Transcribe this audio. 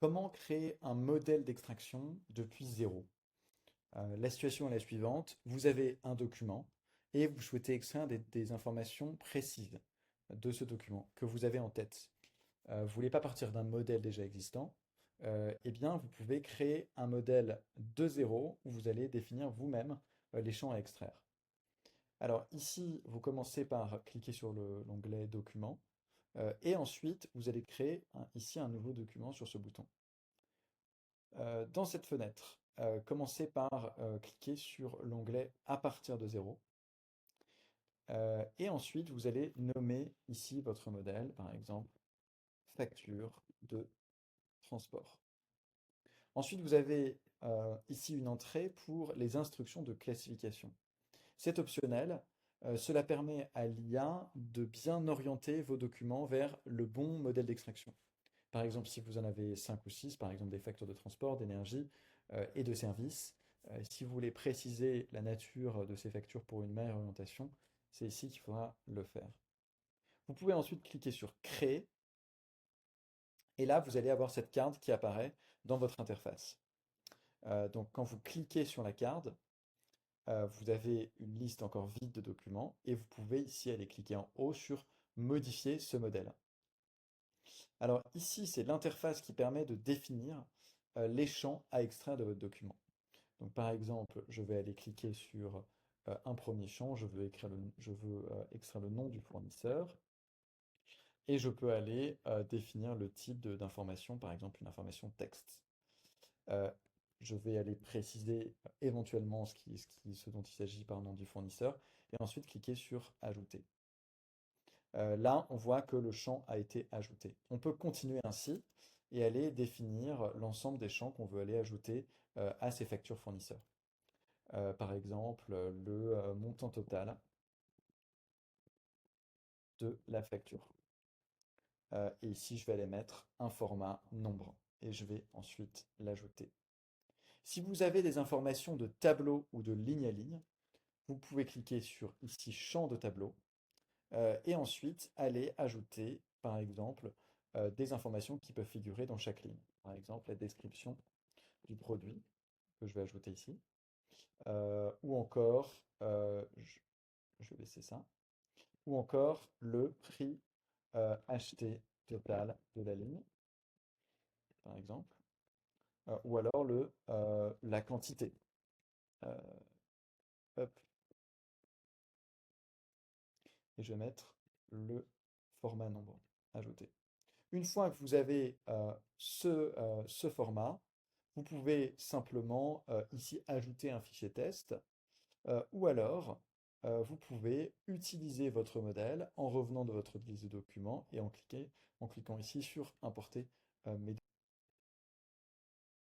Comment créer un modèle d'extraction depuis zéro? La situation est la suivante. Vous avez un document et vous souhaitez extraire des informations précises de ce document que vous avez en tête. Vous ne voulez pas partir d'un modèle déjà existant. Eh bien, vous pouvez créer un modèle de zéro où vous allez définir vous-même les champs à extraire. Alors ici, vous commencez par cliquer sur l'onglet Document et ensuite, vous allez créer ici un nouveau document sur ce bouton. Dans cette fenêtre, commencez par cliquer sur l'onglet À partir de zéro. Et ensuite, vous allez nommer ici votre modèle, par exemple, facture de transport. Ensuite, vous avez ici une entrée pour les instructions de classification. C'est optionnel. Cela permet à l'IA de bien orienter vos documents vers le bon modèle d'extraction. Par exemple, si vous en avez 5 ou 6, par exemple des factures de transport, d'énergie et de services, si vous voulez préciser la nature de ces factures pour une meilleure orientation, c'est ici qu'il faudra le faire. Vous pouvez ensuite cliquer sur Créer, et là, vous allez avoir cette carte qui apparaît dans votre interface. Donc, quand vous cliquez sur la carte, vous avez une liste encore vide de documents, et vous pouvez ici aller cliquer en haut sur Modifier ce modèle. Alors ici, c'est l'interface qui permet de définir les champs à extraire de votre document. Donc par exemple, je vais aller cliquer sur un premier champ, je veux extraire le nom du fournisseur, et je peux aller définir le type d'information, par exemple une information texte. Euh, je vais aller préciser éventuellement ce dont il s'agit par nom du fournisseur, et ensuite cliquer sur Ajouter. Là, on voit que le champ a été ajouté. On peut continuer ainsi et aller définir l'ensemble des champs qu'on veut aller ajouter à ces factures fournisseurs. Par exemple, le montant total de la facture. Et ici, je vais aller mettre un format nombre et je vais ensuite l'ajouter. Si vous avez des informations de tableau ou de ligne à ligne, vous pouvez cliquer sur ici Champ de tableau et ensuite aller ajouter, par exemple, des informations qui peuvent figurer dans chaque ligne. Par exemple, la description du produit que je vais ajouter ici, ou encore, je vais baisser ça, ou encore le prix acheté total de la ligne, par exemple, ou alors la quantité. Euh, hop, et je vais mettre le format nombre ajouté. Une fois que vous avez ce format, vous pouvez simplement ici ajouter un fichier test ou alors vous pouvez utiliser votre modèle en revenant de votre liste de documents et en cliquant ici sur Importer mes